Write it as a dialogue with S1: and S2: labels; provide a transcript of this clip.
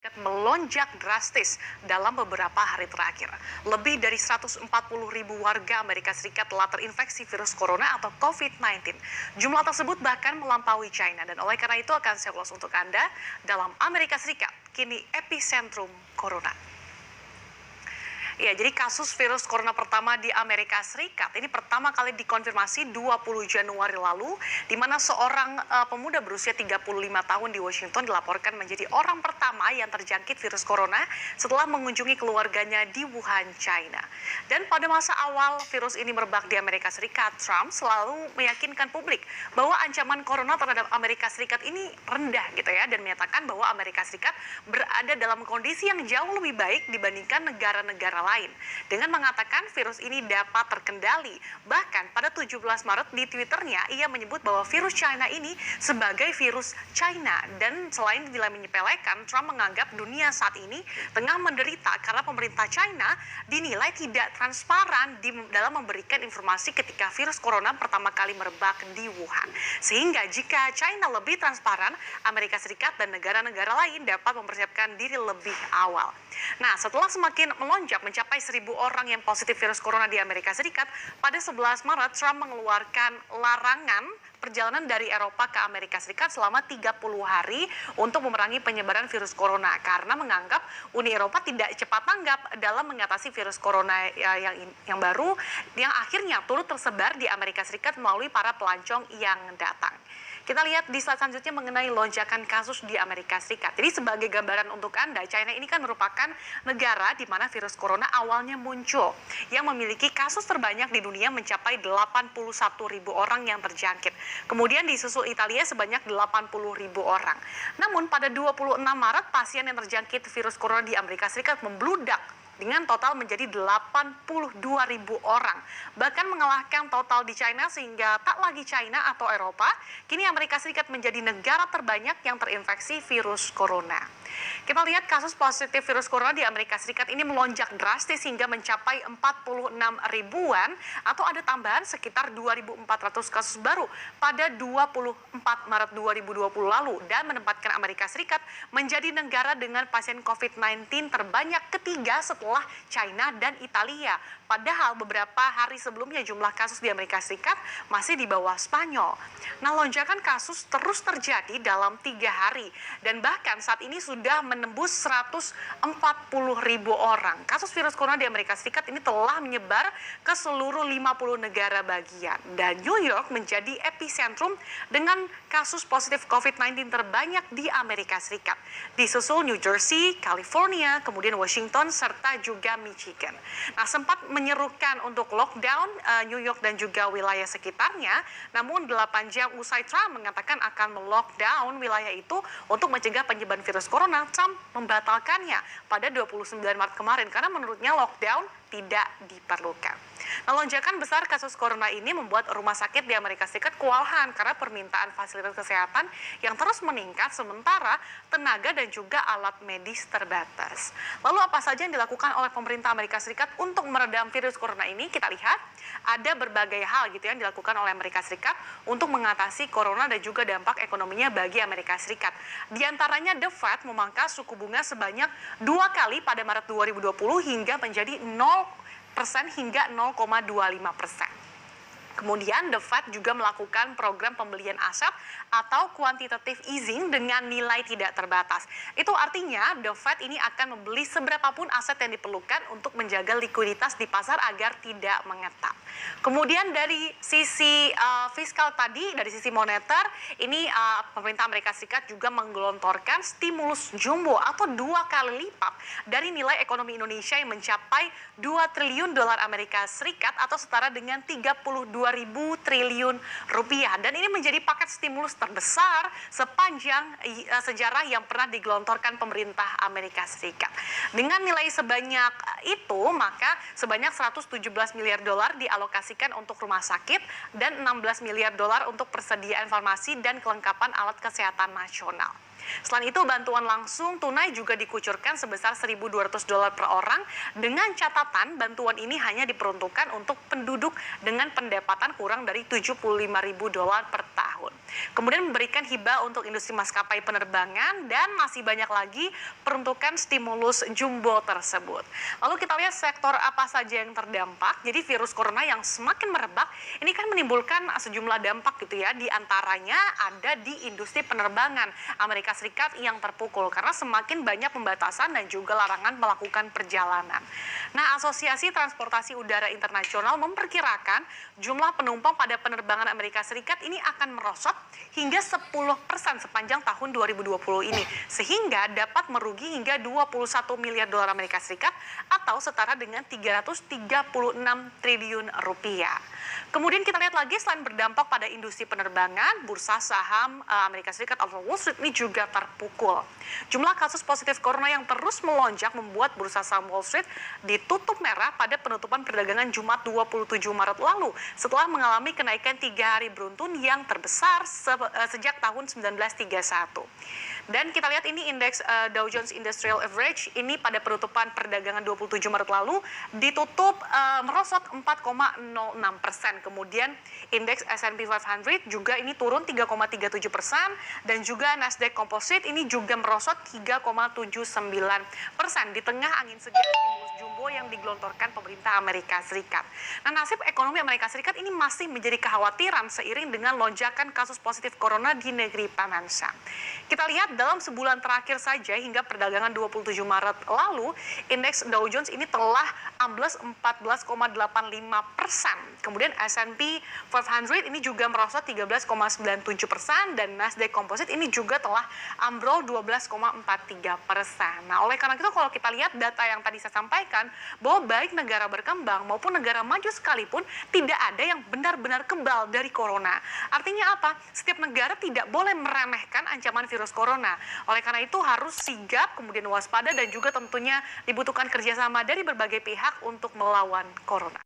S1: Melonjak drastis dalam beberapa hari terakhir. Lebih dari 140 ribu warga Amerika Serikat telah terinfeksi virus corona atau COVID-19. Jumlah tersebut bahkan melampaui China dan oleh karena itu akan saya ulas untuk Anda dalam Amerika Serikat, kini epicentrum corona. Ya, jadi kasus virus corona pertama di Amerika Serikat ini pertama kali dikonfirmasi 20 Januari lalu, di mana seorang pemuda berusia 35 tahun di Washington dilaporkan menjadi orang pertama yang terjangkit virus corona setelah mengunjungi keluarganya di Wuhan, China. Dan pada masa awal virus ini merebak di Amerika Serikat, Trump selalu meyakinkan publik bahwa ancaman corona terhadap Amerika Serikat ini rendah gitu ya, dan menyatakan bahwa Amerika Serikat berada dalam kondisi yang jauh lebih baik dibandingkan negara-negara lain, dengan mengatakan virus ini dapat terkendali. Bahkan pada 17 Maret di Twitternya ia menyebut bahwa virus China ini sebagai virus China, dan selain dinilai menyepelekan, Trump menganggap dunia saat ini tengah menderita karena pemerintah China dinilai tidak transparan dalam memberikan informasi ketika virus corona pertama kali merebak di Wuhan. Sehingga jika China lebih transparan, Amerika Serikat dan negara-negara lain dapat mempersiapkan diri lebih awal. Nah, setelah semakin melonjak mencapai 1.000 orang yang positif virus corona di Amerika Serikat, pada 11 Maret Trump mengeluarkan larangan perjalanan dari Eropa ke Amerika Serikat selama 30 hari untuk memerangi penyebaran virus corona, karena menganggap Uni Eropa tidak cepat tanggap dalam mengatasi virus corona yang baru yang akhirnya turut tersebar di Amerika Serikat melalui para pelancong yang datang. Kita lihat di slide selanjutnya mengenai lonjakan kasus di Amerika Serikat. Jadi sebagai gambaran untuk Anda, China ini kan merupakan negara di mana virus corona awalnya muncul, yang memiliki kasus terbanyak di dunia mencapai 81 ribu orang yang terjangkit. Kemudian disusul Italia sebanyak 80 ribu orang. Namun pada 26 Maret pasien yang terjangkit virus corona di Amerika Serikat membludak dengan total menjadi 82 ribu orang. Bahkan mengalahkan total di China, sehingga tak lagi China atau Eropa, kini Amerika Serikat menjadi negara terbanyak yang terinfeksi virus corona. Kita lihat kasus positif virus corona di Amerika Serikat ini melonjak drastis hingga mencapai 46 ribuan, atau ada tambahan sekitar 2.400 kasus baru pada 24 Maret 2020 lalu, dan menempatkan Amerika Serikat menjadi negara dengan pasien COVID-19 terbanyak ketiga setelah China dan Italia. Padahal beberapa hari sebelumnya jumlah kasus di Amerika Serikat masih di bawah Spanyol. Nah, lonjakan kasus terus terjadi dalam 3 hari, dan bahkan saat ini sudah menembus 140 ribu orang. Kasus virus corona di Amerika Serikat ini telah menyebar ke seluruh 50 negara bagian, dan New York menjadi epicentrum dengan kasus positif COVID-19 terbanyak di Amerika Serikat. Disusul New Jersey, California, kemudian Washington, serta juga Michigan. Nah, sempat menyerukan untuk lockdown New York dan juga wilayah sekitarnya, namun 8 jam usai Trump mengatakan akan melockdown wilayah itu untuk mencegah penyebaran virus corona, Trump membatalkannya pada 29 Maret kemarin karena menurutnya lockdown tidak diperlukan. Nah, lonjakan besar kasus corona ini membuat rumah sakit di Amerika Serikat kewalahan karena permintaan fasilitas kesehatan yang terus meningkat, sementara tenaga dan juga alat medis terbatas. Lalu apa saja yang dilakukan oleh pemerintah Amerika Serikat untuk meredam virus corona ini? Kita lihat ada berbagai hal gitu yang dilakukan oleh Amerika Serikat untuk mengatasi corona dan juga dampak ekonominya bagi Amerika Serikat. Di antaranya The Fed memangkas suku bunga sebanyak 2 kali pada Maret 2020 hingga menjadi 0% hingga 0,25%. Kemudian The Fed juga melakukan program pembelian aset atau quantitative easing dengan nilai tidak terbatas. Itu artinya The Fed ini akan membeli seberapapun aset yang diperlukan untuk menjaga likuiditas di pasar agar tidak mengetap. Kemudian dari sisi fiskal tadi, dari sisi moneter, ini pemerintah Amerika Serikat juga menggelontorkan stimulus jumbo atau 2 kali lipat dari nilai ekonomi Indonesia yang mencapai 2 triliun dolar Amerika Serikat atau setara dengan 32.000 triliun rupiah. Dan ini menjadi paket stimulus terbesar sepanjang sejarah yang pernah digelontorkan pemerintah Amerika Serikat. Dengan nilai sebanyak itu, maka sebanyak 117 miliar dolar dialokasikan untuk rumah sakit dan 16 miliar dolar untuk persediaan farmasi dan kelengkapan alat kesehatan nasional. Selain itu, bantuan langsung tunai juga dikucurkan sebesar $1.200 per orang dengan catatan bantuan ini hanya diperuntukkan untuk penduduk dengan pendapatan kurang dari $75.000 per tahun. Kemudian memberikan hibah untuk industri maskapai penerbangan dan masih banyak lagi peruntukan stimulus jumbo tersebut. Lalu kita lihat sektor apa saja yang terdampak. Jadi virus corona yang semakin merebak ini kan menimbulkan sejumlah dampak gitu ya. Di antaranya ada di industri penerbangan Amerika Serikat yang terpukul karena semakin banyak pembatasan dan juga larangan melakukan perjalanan. Nah, Asosiasi Transportasi Udara Internasional memperkirakan jumlah penumpang pada penerbangan Amerika Serikat ini akan merosot hingga 10% sepanjang tahun 2020 ini, sehingga dapat merugi hingga $21 miliar Amerika Serikat atau setara dengan 336 triliun rupiah. Kemudian kita lihat lagi, selain berdampak pada industri penerbangan, bursa saham Amerika Serikat atau Wall Street ini juga terpukul. Jumlah kasus positif corona yang terus melonjak membuat bursa saham Wall Street ditutup merah pada penutupan perdagangan Jumat 27 Maret lalu setelah mengalami kenaikan 3 hari beruntun yang terbesar sejak tahun 1931. Dan kita lihat ini indeks Dow Jones Industrial Average ini pada penutupan perdagangan 27 Maret lalu ditutup merosot 4,06%. Kemudian indeks S&P 500 juga ini turun 3,37% dan juga Nasdaq Composite ini juga merosot 3,79% di tengah angin segar stimulus jumbo yang digelontorkan pemerintah Amerika Serikat. Nah, nasib ekonomi Amerika Serikat ini masih menjadi kekhawatiran seiring dengan lonjakan kasus positif corona di negeri paman Sam. Kita lihat dalam sebulan terakhir saja hingga perdagangan 27 Maret lalu, indeks Dow Jones ini telah ambles 14,85%. Kemudian S&P 500 ini juga merosot 13,97% dan Nasdaq Composite ini juga telah ambrol 12,43%. Nah, oleh karena itu kalau kita lihat data yang tadi saya sampaikan, bahwa baik negara berkembang maupun negara maju sekalipun tidak ada yang benar-benar kebal dari corona. Artinya apa? Setiap negara tidak boleh meremehkan ancaman virus corona. Oleh karena itu harus sigap, kemudian waspada dan juga tentunya dibutuhkan kerjasama dari berbagai pihak untuk melawan corona.